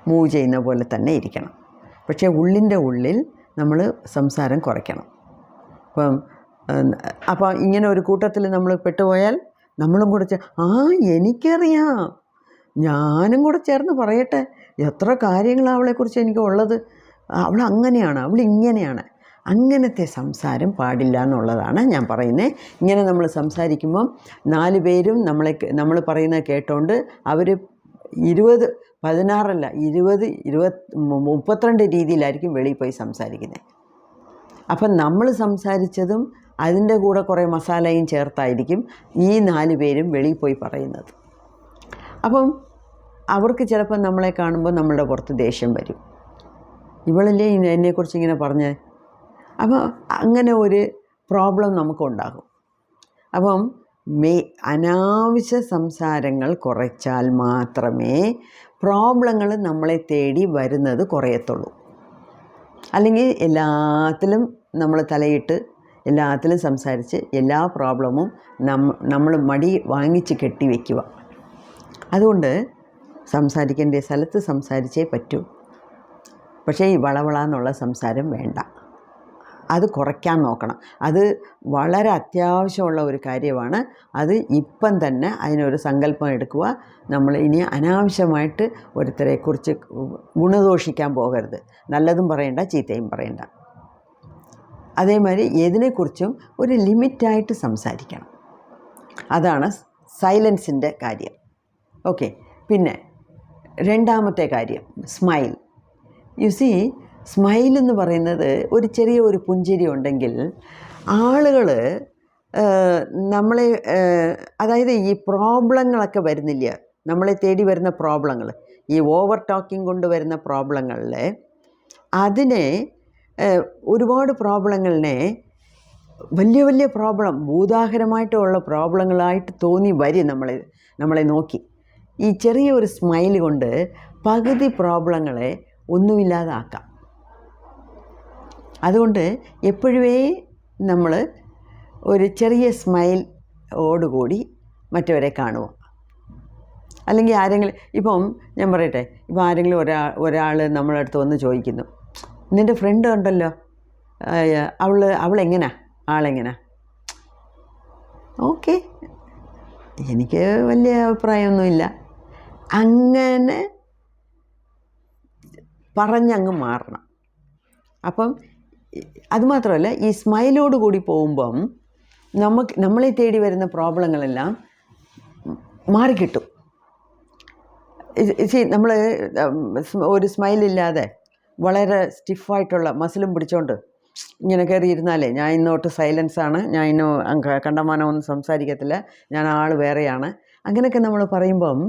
മൂവ് ചെയ്യുന്ന പോലെ തന്നെ ഇരിക്കണം. പക്ഷേ ഉള്ളിൻ്റെ ഉള്ളിൽ നമ്മൾ സംസാരം കുറയ്ക്കണം. അപ്പം ഇങ്ങനെ ഒരു കൂട്ടത്തിൽ നമ്മൾ പെട്ടുപോയാൽ നമ്മളും കൂടെ എനിക്കറിയാം, ഞാനും കൂടെ ചേർന്ന് പറയട്ടെ, എത്ര കാര്യങ്ങളാണ് അവളെക്കുറിച്ച് എനിക്ക് ഉള്ളത്, അവൾ അങ്ങനെയാണ്, അവൾ ഇങ്ങനെയാണ്. അങ്ങനത്തെ സംസാരം പാടില്ല എന്നുള്ളതാണ് ഞാൻ പറയുന്നത്. ഇങ്ങനെ നമ്മൾ സംസാരിക്കുമ്പം 4 പേരും നമ്മൾ പറയുന്നത് കേട്ടോണ്ട് അവർ 16 32 രീതിയിലായിരിക്കും വെളിയിൽ പോയി സംസാരിക്കുന്നത്. അപ്പം നമ്മൾ സംസാരിച്ചതും അതിൻ്റെ കൂടെ കുറേ മസാലയും ചേർത്തായിരിക്കും ഈ 4 പേരും വെളിയിൽ പോയി പറയുന്നത്. അപ്പം അവർക്ക് ചിലപ്പോൾ നമ്മളെ കാണുമ്പോൾ നമ്മളുടെ പുറത്ത് ദേഷ്യം വരും. ഇവളല്ലേ എന്നെക്കുറിച്ച് ഇങ്ങനെ പറഞ്ഞേ. അപ്പോൾ അങ്ങനെ ഒരു പ്രോബ്ലം നമുക്കുണ്ടാകും. അപ്പം അനാവശ്യ സംസാരങ്ങൾ കുറച്ചാൽ മാത്രമേ പ്രോബ്ലങ്ങൾ നമ്മളെ തേടി വരുന്നത് കുറയത്തുള്ളൂ. അല്ലെങ്കിൽ എല്ലാത്തിലും നമ്മൾ തലയിട്ട് എല്ലാത്തിലും സംസാരിച്ച് എല്ലാ പ്രോബ്ലമും നമ്മൾ മടി വാങ്ങിച്ച് കെട്ടിവെക്കുക. അതുകൊണ്ട് സംസാരിക്കേണ്ട സ്ഥലത്ത് സംസാരിച്ചേ പറ്റൂ. പക്ഷേ ഈ വളവളാന്നുള്ള സംസാരം വേണ്ട, അത് കുറയ്ക്കാൻ നോക്കണം. അത് വളരെ അത്യാവശ്യമുള്ള ഒരു കാര്യമാണ്. അത് ഇപ്പം തന്നെ അതിനൊരു സങ്കല്പം എടുക്കുക. നമ്മൾ ഇനി അനാവശ്യമായിട്ട് ഒരുത്തരെക്കുറിച്ച് ഗുണദോഷിക്കാൻ പോകരുത്. നല്ലതും പറയണ്ട, ചീത്തയും പറയണ്ട. അതേമാതിരി ഏതിനെക്കുറിച്ചും ഒരു ലിമിറ്റായിട്ട് സംസാരിക്കണം. അതാണ് സൈലൻസിൻ്റെ കാര്യം. ഓക്കെ, പിന്നെ രണ്ടാമത്തെ കാര്യം സ്മൈൽ. സ്മൈൽ എന്ന് പറയുന്നത് ഒരു ചെറിയ പുഞ്ചിരി ഉണ്ടെങ്കിൽ ആളുകൾ നമ്മളെ, അതായത് ഈ പ്രോബ്ലങ്ങളൊക്കെ വരുന്നില്ല, നമ്മളെ തേടി വരുന്ന പ്രോബ്ലങ്ങൾ, ഈ ഓവർ ടോക്കിംഗ് കൊണ്ട് വരുന്ന പ്രോബ്ലങ്ങളിൽ ഒരുപാട് പ്രോബ്ലങ്ങളിനെ വലിയ വലിയ പ്രോബ്ലം, ഭൂതാഹരമായിട്ടുള്ള പ്രോബ്ലങ്ങളായിട്ട് തോന്നി വരും നമ്മളെ നോക്കി. ഈ ചെറിയ ഒരു സ്മൈൽ കൊണ്ട് പകുതി പ്രോബ്ലങ്ങളെ ഒന്നുമില്ലാതാക്കാം. അതുകൊണ്ട് എപ്പോഴേ നമ്മൾ ഒരു ചെറിയ സ്മൈലോടുകൂടി മറ്റവരെ കാണുക. അല്ലെങ്കിൽ ആരെങ്കിലും, ഇപ്പം ഞാൻ പറയട്ടെ, ഇപ്പം ആരെങ്കിലും ഒരാൾ നമ്മളെ അടുത്ത് വന്ന് ചോദിക്കുന്നു, നിൻ്റെ ഫ്രണ്ട് ഉണ്ടല്ലോ, അവളെങ്ങനാ, ആളെങ്ങനാ? ഓക്കെ, എനിക്ക് വലിയ അഭിപ്രായമൊന്നുമില്ല. അങ്ങനെ പറഞ്ഞങ്ങ് മാറണം. അപ്പം അതുമാത്രമല്ല, ഈ സ്മൈലോട് കൂടി പോകുമ്പം നമ്മളെ തേടി വരുന്ന പ്രോബ്ലങ്ങളെല്ലാം മാറിക്കിട്ടും. നമ്മൾ ഒരു സ്മൈലില്ലാതെ വളരെ സ്റ്റിഫായിട്ടുള്ള മസിലും പിടിച്ചോണ്ട് ഇങ്ങനെ കയറിയിരുന്നാലേ, ഞാൻ ഇന്നോട്ട് സൈലൻസാണ്, ഞാൻ ഇന്ന് കണ്ടമാനമൊന്നും സംസാരിക്കത്തില്ല, ഞാൻ ആൾ വേറെയാണ്, അങ്ങനെയൊക്കെ നമ്മൾ പറയുമ്പം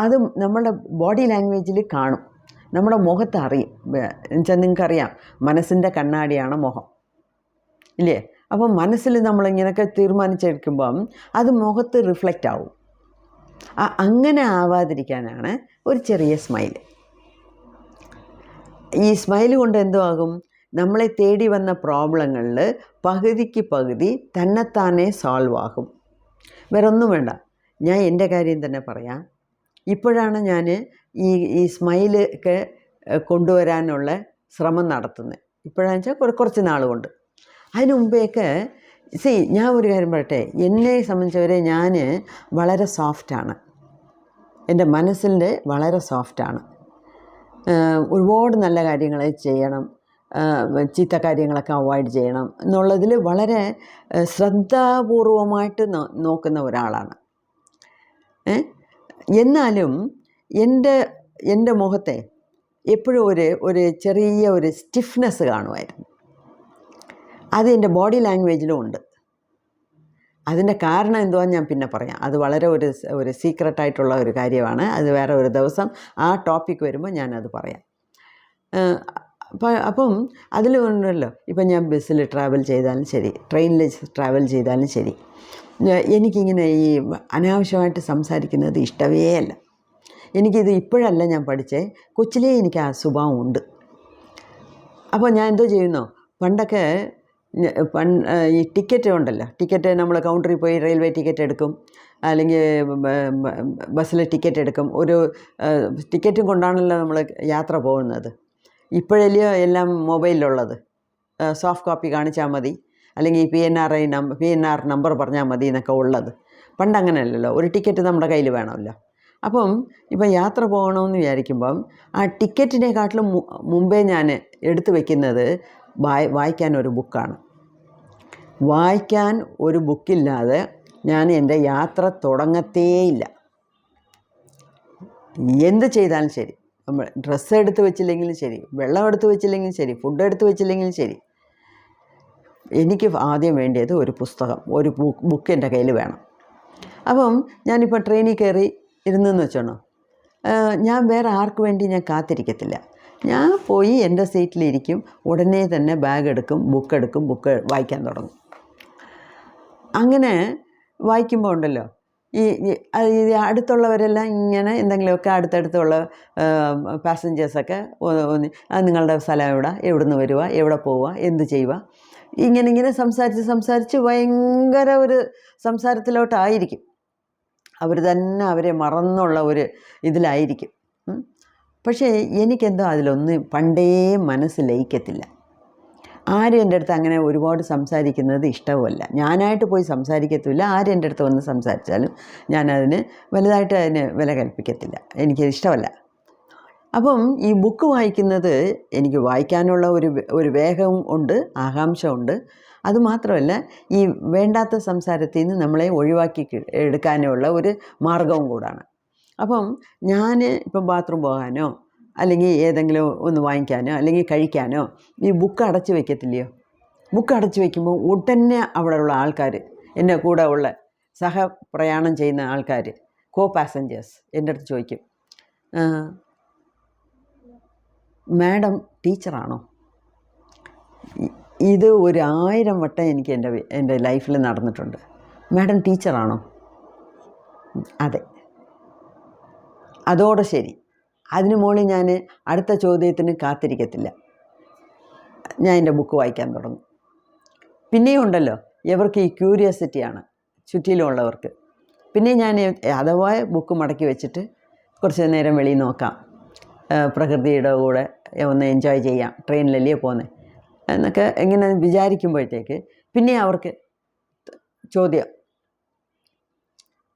അത് നമ്മുടെ ബോഡി ലാംഗ്വേജിൽ കാണും, നമ്മുടെ മുഖത്ത് അറിയും. എന്നുവെച്ചാൽ നിങ്ങൾക്കറിയാം, മനസ്സിൻ്റെ കണ്ണാടിയാണ് മുഖം, ഇല്ലേ? അപ്പം മനസ്സിൽ നമ്മളിങ്ങനെയൊക്കെ തീരുമാനിച്ചെടുക്കുമ്പം അത് മുഖത്ത് റിഫ്ലക്റ്റ് ആവും. അങ്ങനെ ആവാതിരിക്കാനാണ് ഒരു ചെറിയ സ്മൈൽ. ഈ സ്മൈൽ കൊണ്ട് എന്തോ ആകും, നമ്മളെ തേടി വന്ന പ്രോബ്ലങ്ങളിൽ പകുതിക്ക് പകുതി തന്നെത്താനെ സോൾവ് ആകും. വേറെ ഒന്നും വേണ്ട. ഞാൻ എൻ്റെ കാര്യം തന്നെ പറയാം. ഇപ്പോഴാണ് ഞാൻ ഈ സ്മൈലൊക്കെ കൊണ്ടുവരാനുള്ള ശ്രമം നടത്തുന്നത്. ഇപ്പോഴാണെന്ന് വെച്ചാൽ കുറച്ച് നാൾ കൊണ്ട്. അതിന് മുമ്പേയൊക്കെ ഞാൻ ഒരു കാര്യം പറയട്ടെ, എന്നെ സംബന്ധിച്ചവരെ ഞാൻ വളരെ സോഫ്റ്റാണ്, എൻ്റെ മനസ്സിൻ്റെ വളരെ സോഫ്റ്റാണ്. ഒരുപാട് നല്ല കാര്യങ്ങൾ ചെയ്യണം, ചീത്ത കാര്യങ്ങളൊക്കെ അവോയ്ഡ് ചെയ്യണം എന്നുള്ളതിൽ വളരെ ശ്രദ്ധാപൂർവമായിട്ട് നോക്കുന്ന ഒരാളാണ്. എന്നാലും എൻ്റെ മുഖത്തെ എപ്പോഴും ഒരു ചെറിയ ഒരു സ്റ്റിഫ്നെസ് കാണുമായിരുന്നു. അത് എൻ്റെ ബോഡി ലാംഗ്വേജിലും ഉണ്ട്. അതിൻ്റെ കാരണം എന്തുവാന്ന് ഞാൻ പിന്നെ പറയാം. അത് വളരെ ഒരു സീക്രട്ടായിട്ടുള്ള ഒരു കാര്യമാണ്. അത് വേറെ ഒരു ദിവസം ആ ടോപ്പിക്ക് വരുമ്പോൾ ഞാനത് പറയാം. അപ്പം അതിൽ ഉണ്ടല്ലോ, ഇപ്പം ഞാൻ ബസ്സിൽ ട്രാവൽ ചെയ്താലും ശരി, ട്രെയിനിൽ ട്രാവൽ ചെയ്താലും ശരി, എനിക്കിങ്ങനെ ഈ അനാവശ്യമായിട്ട് സംസാരിക്കുന്നത് ഇഷ്ടമേ അല്ല. എനിക്കിത് ഇപ്പോഴല്ല ഞാൻ പഠിച്ചേ, കൊച്ചിലേ എനിക്ക് ആ സ്വഭാവം ഉണ്ട്. അപ്പോൾ ഞാൻ എന്തോ ചെയ്യുന്നോ, പണ്ടൊക്കെ ഈ ടിക്കറ്റ് ഉണ്ടല്ലോ, ടിക്കറ്റ് നമ്മൾ കൗണ്ടറിൽ പോയി റെയിൽവേ ടിക്കറ്റ് എടുക്കും, അല്ലെങ്കിൽ ബസ്സിൽ ടിക്കറ്റ് എടുക്കും. ഒരു ടിക്കറ്റും കൊണ്ടാണല്ലോ നമ്മൾ യാത്ര പോകുന്നത്. ഇപ്പോഴല്ലേ എല്ലാം മൊബൈലിലുള്ളത്, സോഫ്റ്റ് കോപ്പി കാണിച്ചാൽ മതി, അല്ലെങ്കിൽ PNR നമ്പർ പറഞ്ഞാൽ മതി എന്നൊക്കെ ഉള്ളത്. പണ്ടങ്ങനെയല്ലല്ലോ, ഒരു ടിക്കറ്റ് നമ്മുടെ കയ്യിൽ വേണമല്ലോ. അപ്പം ഇപ്പം യാത്ര പോകണമെന്ന് വിചാരിക്കുമ്പം ആ ടിക്കറ്റിനെക്കാട്ടിലും മുമ്പേ ഞാൻ എടുത്തു വയ്ക്കുന്നത് വായിക്കാൻ ഒരു ബുക്കാണ്. വായിക്കാൻ ഒരു ബുക്കില്ലാതെ ഞാൻ എൻ്റെ യാത്ര തുടങ്ങത്തേയില്ല. എന്ത് ചെയ്താലും ശരി, നമ്മൾ ഡ്രസ്സ് എടുത്ത് വെച്ചില്ലെങ്കിലും ശരി, വെള്ളം എടുത്ത് വെച്ചില്ലെങ്കിലും ശരി, ഫുഡ് എടുത്ത് വെച്ചില്ലെങ്കിലും ശരി, എനിക്ക് ആദ്യം വേണ്ടിയത് ഒരു പുസ്തകം, ഒരു ബുക്ക് എൻ്റെ കയ്യിൽ വേണം. അപ്പം ഞാനിപ്പോൾ ട്രെയിനിൽ കയറി ഇരുന്നെന്ന് വെച്ചോണോ, ഞാൻ വേറെ ആർക്ക് വേണ്ടി ഞാൻ കാത്തിരിക്കത്തില്ല. ഞാൻ പോയി എൻ്റെ സീറ്റിലിരിക്കും, ഉടനെ തന്നെ ബാഗ് എടുക്കും, ബുക്ക് വായിക്കാൻ തുടങ്ങും. അങ്ങനെ വായിക്കുമ്പോൾ ഉണ്ടല്ലോ, ഈ അടുത്തുള്ളവരെല്ലാം ഇങ്ങനെ എന്തെങ്കിലുമൊക്കെ അടുത്തടുത്തുള്ള പാസഞ്ചേഴ്സൊക്കെ നിങ്ങളുടെ സ്ഥലം എവിടുന്ന് വരുക, എവിടെ പോവുക, എന്ത് ചെയ്യുക, ഇങ്ങനെ സംസാരിച്ച് ഭയങ്കര ഒരു സംസാരത്തിലോട്ടായിരിക്കും. അവർ തന്നെ അവരെ മറന്നുള്ള ഒരു ഇതിലായിരിക്കും. പക്ഷേ എനിക്കെന്തോ അതിലൊന്നും പണ്ടേ മനസ്സ് ലയിക്കത്തില്ല. ആരും എൻ്റെ അടുത്ത് അങ്ങനെ ഒരുപാട് സംസാരിക്കുന്നത് ഇഷ്ടവുമല്ല. ഞാനായിട്ട് പോയി സംസാരിക്കത്തില്ല. ആരും എൻ്റെ അടുത്ത് വന്ന് സംസാരിച്ചാലും ഞാനതിന് വലുതായിട്ട് അതിന് വില കൽപ്പിക്കത്തില്ല, എനിക്കതിഷ്ടമല്ല. അപ്പം ഈ ബുക്ക് വായിക്കുന്നത് എനിക്ക് വായിക്കാനുള്ള ഒരു വേഗവും ഉണ്ട്, ആകാംക്ഷയുണ്ട്. അതുമാത്രമല്ല, ഈ വേണ്ടാത്ത സംസാരത്തിൽ നിന്ന് നമ്മളെ ഒഴിവാക്കി എടുക്കാനുള്ള ഒരു മാർഗവും കൂടാണ്. അപ്പം ഞാൻ ഇപ്പം ബാത്റൂം പോകാനോ അല്ലെങ്കിൽ ഏതെങ്കിലും ഒന്ന് വാങ്ങിക്കാനോ അല്ലെങ്കിൽ കഴിക്കാനോ ഈ ബുക്ക് അടച്ച് വയ്ക്കത്തില്ലയോ? ബുക്ക് അടച്ച് വയ്ക്കുമ്പോൾ ഉടനെ അവിടെയുള്ള ആൾക്കാർ, എൻ്റെ കൂടെ ഉള്ള സഹപ്രയാണം ചെയ്യുന്ന ആൾക്കാർ, പാസഞ്ചേഴ്സ് എൻ്റെ അടുത്ത് ചോദിക്കും, മാഡം ടീച്ചറാണോ? ഇത് 1000 വട്ടം എനിക്ക് എൻ്റെ ലൈഫിൽ നടന്നിട്ടുണ്ട്. മാഡം ടീച്ചറാണോ? അതെ. അതോടെ ശരി. അതിന് മുകളിൽ ഞാൻ അടുത്ത ചോദ്യത്തിന് കാത്തിരിക്കത്തില്ല. ഞാൻ എൻ്റെ ബുക്ക് വായിക്കാൻ തുടങ്ങും. പിന്നെയും ഉണ്ടല്ലോ ഇവർക്ക് ഈ ക്യൂരിയോസിറ്റിയാണ് ചുറ്റിലുമുള്ളവർക്ക്. പിന്നെ ഞാൻ അഥവാ ബുക്ക് മടക്കി വെച്ചിട്ട് കുറച്ച് നേരം വെളിയിൽ നോക്കാം, പ്രകൃതിയുടെ കൂടെ ഒന്ന് എൻജോയ് ചെയ്യാം, ട്രെയിനിലല്ലേ പോകുന്നത് എന്നൊക്കെ ഇങ്ങനെ വിചാരിക്കുമ്പോഴത്തേക്ക് പിന്നെ അവർക്ക് ചോദ്യം,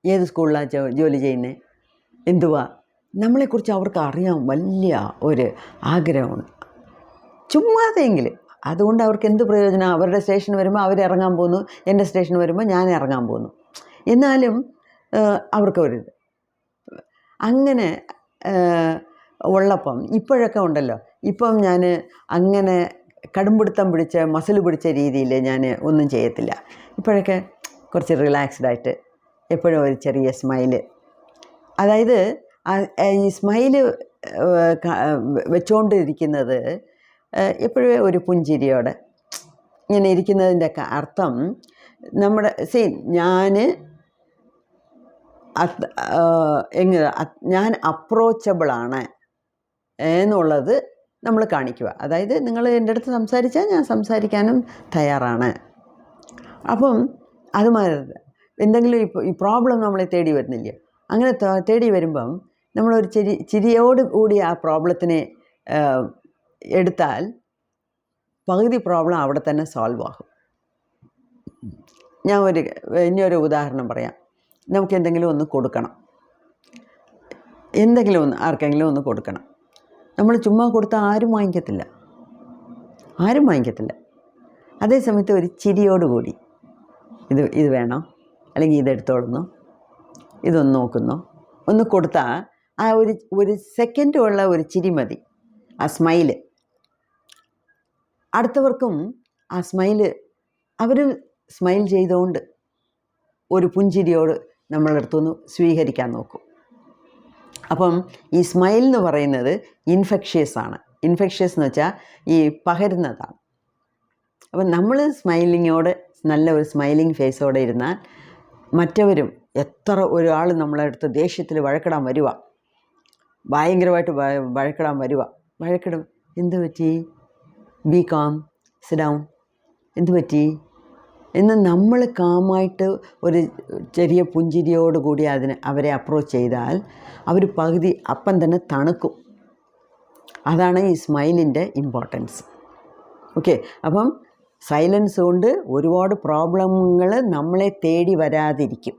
ഏത് സ്കൂളിലാണ് ജോലി ചെയ്യുന്നത്, എന്തുവാ, നമ്മളെക്കുറിച്ച് അവർക്ക് അറിയാൻ വലിയ ഒരു ആഗ്രഹമുണ്ട്. ചുമ്മാതെങ്കിലും. അതുകൊണ്ട് അവർക്ക് എന്ത് പ്രയോജനം? അവരുടെ സ്റ്റേഷൻ വരുമ്പോൾ അവരിറങ്ങാൻ പോകുന്നു, എൻ്റെ സ്റ്റേഷൻ വരുമ്പോൾ ഞാൻ ഇറങ്ങാൻ പോകുന്നു. എന്നാലും അവർക്കൊരിത് അങ്ങനെ ഉള്ളപ്പം ഇപ്പോഴൊക്കെ ഉണ്ടല്ലോ. ഇപ്പം ഞാൻ അങ്ങനെ കടുംപിടുത്തം പിടിച്ച മസിൽ പിടിച്ച രീതിയിൽ ഞാൻ ഒന്നും ചെയ്യത്തില്ല. ഇപ്പോഴൊക്കെ കുറച്ച് റിലാക്സ്ഡായിട്ട് എപ്പോഴും ഒരു ചെറിയ സ്മൈല്, അതായത് ഈ സ്മൈല് വെച്ചുകൊണ്ടിരിക്കുന്നത് എപ്പോഴും ഒരു പുഞ്ചിരിയോടെ ഇങ്ങനെ ഇരിക്കുന്നതിൻ്റെയൊക്കെ അർത്ഥം നമ്മുടെ ഞാൻ അപ്രോച്ചബിളാണ് എന്നുള്ളത് നമ്മൾ കാണിക്കുക. അതായത് നിങ്ങൾ എൻ്റെ അടുത്ത് സംസാരിച്ചാൽ ഞാൻ സംസാരിക്കാനും തയ്യാറാണ്. അപ്പം അതുമാതിരി എന്തെങ്കിലും ഈ പ്രോബ്ലം നമ്മളെ തേടി വരുന്നില്ല. അങ്ങനെ തേടി വരുമ്പം നമ്മളൊരു ചിരിയോട് കൂടി ആ പ്രോബ്ലത്തിനെ എടുത്താൽ പകുതി പ്രോബ്ലം അവിടെ തന്നെ സോൾവ് ആകും. ഞാൻ ഇനിയൊരു ഉദാഹരണം പറയാം. നമുക്ക് എന്തെങ്കിലും ഒന്ന് കൊടുക്കണം, എന്തെങ്കിലും ഒന്ന് ആർക്കെങ്കിലും ഒന്ന് കൊടുക്കണം. നമ്മൾ ചുമ്മാ കൊടുത്താൽ ആരും വാങ്ങിക്കത്തില്ല. അതേ സമയത്ത് ഒരു ചിരിയോടുകൂടി ഇത് വേണോ, അല്ലെങ്കിൽ ഇതെടുത്തോളുന്നോ, ഇതൊന്ന് നോക്കുന്നോ, ഒന്ന് കൊടുത്താൽ ആ ഒരു സെക്കൻഡുള്ള ഒരു ചിരി മതി, ആ സ്മൈല്. അടുത്തവർക്കും ആ സ്മൈല്, അവർ സ്മൈൽ ചെയ്തുകൊണ്ട് ഒരു പുഞ്ചിരിയോട് നമ്മളെടുത്തൊന്ന് സ്വീകരിക്കാൻ നോക്കും. അപ്പം ഈ സ്മൈൽ എന്ന് പറയുന്നത് ഇൻഫെക്ഷ്യസ് ആണ്. ഇൻഫെക്ഷ്യസ് എന്ന് വെച്ചാൽ ഈ പകരുന്നതാണ്. അപ്പം നമ്മൾ സ്മൈലിങ്ങോട്, നല്ല ഒരു സ്മൈലിങ് ഫേസോടെ ഇരുന്നാൽ മറ്റവരും, എത്ര ഒരാൾ നമ്മളെ അടുത്ത് ദേഷ്യത്തിൽ വഴക്കിടാൻ വരുക, ഭയങ്കരമായിട്ട് വഴക്കിടാൻ വരുക, വഴക്കിടും, എന്ത് പറ്റി, ബി കാം, സിറ്റ് ഡൗൺ, എന്ത് പറ്റി എന്ന് നമ്മൾ കാമായിട്ട് ഒരു ചെറിയ പുഞ്ചിരിയോടുകൂടി അവരെ അപ്രോച്ച് ചെയ്താൽ അവർ പകുതി അപ്പം തന്നെ തണുക്കും. അതാണ് ഈ സ്മൈലിൻ്റെ ഇമ്പോർട്ടൻസ്. ഓക്കെ. അപ്പം സൈലൻസ് കൊണ്ട് ഒരുപാട് പ്രോബ്ലങ്ങൾ നമ്മളെ തേടി വരാതിരിക്കും,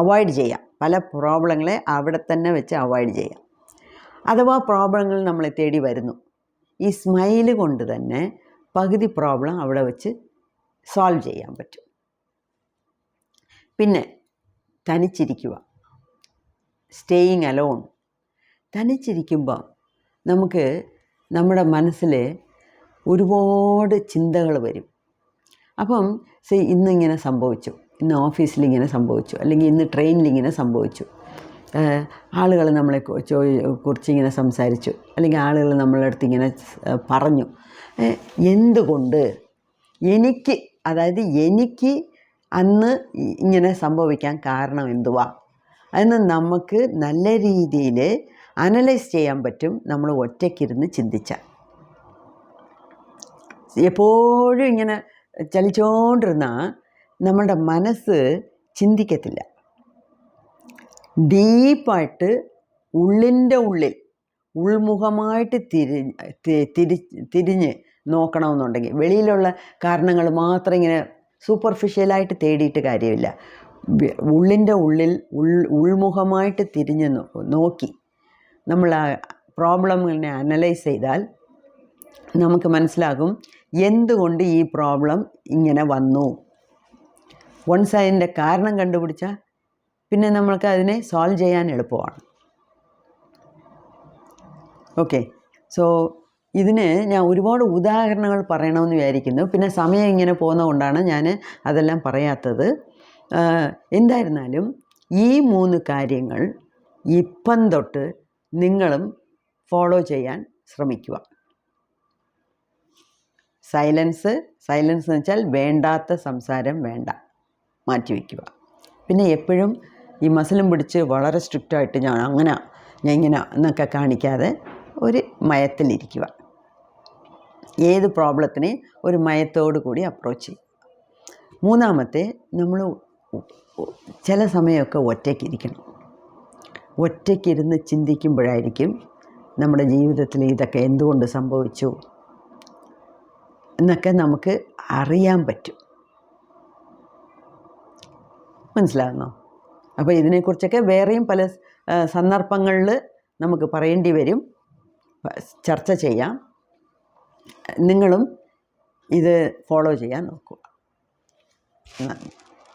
അവോയ്ഡ് ചെയ്യാം. പല പ്രോബ്ലങ്ങളെ അവിടെ തന്നെ വെച്ച് അവോയ്ഡ് ചെയ്യാം. അഥവാ പ്രോബ്ലങ്ങൾ നമ്മളെ തേടി വരുന്നു, ഈ സ്മൈല് കൊണ്ട് തന്നെ പകുതി പ്രോബ്ലം അവിടെ വെച്ച് സോൾവ് ചെയ്യാൻ പറ്റും. പിന്നെ തനിച്ചിരിക്കുക, സ്റ്റേയിങ് അലോൺ. തനിച്ചിരിക്കുമ്പോൾ നമുക്ക് നമ്മുടെ മനസ്സിൽ ഒരുപാട് ചിന്തകൾ വരും. അപ്പം ഇന്നിങ്ങനെ സംഭവിച്ചു, ഇന്ന് ഓഫീസിലിങ്ങനെ സംഭവിച്ചു, അല്ലെങ്കിൽ ഇന്ന് ട്രെയിനിലിങ്ങനെ സംഭവിച്ചു, ആളുകൾ നമ്മളെ കുറിച്ചിങ്ങനെ സംസാരിച്ചു, അല്ലെങ്കിൽ ആളുകൾ നമ്മളെ അടുത്ത് ഇങ്ങനെ പറഞ്ഞു. എന്തുകൊണ്ട് എനിക്ക് അന്ന് ഇങ്ങനെ സംഭവിക്കാൻ കാരണം എന്തുവാ എന്ന് നമുക്ക് നല്ല രീതിയിൽ അനലൈസ് ചെയ്യാൻ പറ്റും നമ്മൾ ഒറ്റയ്ക്കിരുന്ന് ചിന്തിച്ചാൽ. എപ്പോഴും ഇങ്ങനെ ചലിച്ചുകൊണ്ടിരുന്നാൽ നമ്മളുടെ മനസ്സ് ചിന്തിക്കത്തില്ല. ഡീപ്പായിട്ട് ഉള്ളിൻ്റെ ഉള്ളിൽ ഉൾമുഖമായിട്ട് തിരിഞ്ഞ് നോക്കണമെന്നുണ്ടെങ്കിൽ, വെളിയിലുള്ള കാരണങ്ങൾ മാത്രം ഇങ്ങനെ സൂപ്പർഫിഷ്യലായിട്ട് തേടിയിട്ട് കാര്യമില്ല. ഉള്ളിൻ്റെ ഉള്ളിൽ ഉൾമുഖമായിട്ട് തിരിഞ്ഞ് നോക്കി നമ്മൾ ആ പ്രോബ്ലമിനെ അനലൈസ് ചെയ്താൽ നമുക്ക് മനസ്സിലാകും എന്തുകൊണ്ട് ഈ പ്രോബ്ലം ഇങ്ങനെ വന്നു. വൺസ് അതിൻ്റെ കാരണം കണ്ടുപിടിച്ചാൽ പിന്നെ നമ്മൾക്ക് അതിനെ സോൾവ് ചെയ്യാൻ എളുപ്പമാണ്. ഓക്കെ. സോ ഇതിന് ഞാൻ ഒരുപാട് ഉദാഹരണങ്ങൾ പറയണമെന്ന് വിചാരിക്കുന്നു. പിന്നെ സമയം ഇങ്ങനെ പോകുന്നതുകൊണ്ടാണ് ഞാൻ അതെല്ലാം പറയാത്തത്. എന്തായിരുന്നാലും ഈ 3 കാര്യങ്ങൾ ഇപ്പം തൊട്ട് നിങ്ങളും ഫോളോ ചെയ്യാൻ ശ്രമിക്കുക. സൈലൻസ് എന്ന് വെച്ചാൽ വേണ്ടാത്ത സംസാരം വേണ്ട, മാറ്റി വയ്ക്കുക. പിന്നെ എപ്പോഴും ഈ മസിലും പിടിച്ച് വളരെ സ്ട്രിക്റ്റായിട്ട് ഞാൻ ഇങ്ങനെ എന്നൊക്കെ കാണിക്കാതെ ഒരു മയത്തിലിരിക്കുക. ഏത് പ്രോബ്ലത്തിനെ ഒരു മയത്തോടു കൂടി അപ്രോച്ച് ചെയ്യും. മൂന്നാമത്തെ, നമ്മൾ ചില സമയമൊക്കെ ഒറ്റയ്ക്കിരിക്കണം. ഒറ്റയ്ക്കിരുന്ന് ചിന്തിക്കുമ്പോഴായിരിക്കും നമ്മുടെ ജീവിതത്തിൽ ഇതൊക്കെ എന്തുകൊണ്ട് സംഭവിച്ചു എന്നൊക്കെ നമുക്ക് അറിയാൻ പറ്റും. മനസ്സിലാകുന്നോ? അപ്പോൾ ഇതിനെക്കുറിച്ചൊക്കെ വേറെയും പല സന്ദർഭങ്ങളിൽ നമുക്ക് പറയേണ്ടി വരും, ചർച്ച ചെയ്യാം. നിങ്ങളും ഇത് ഫോളോ ചെയ്യാൻ നോക്കുക. നന്ദി.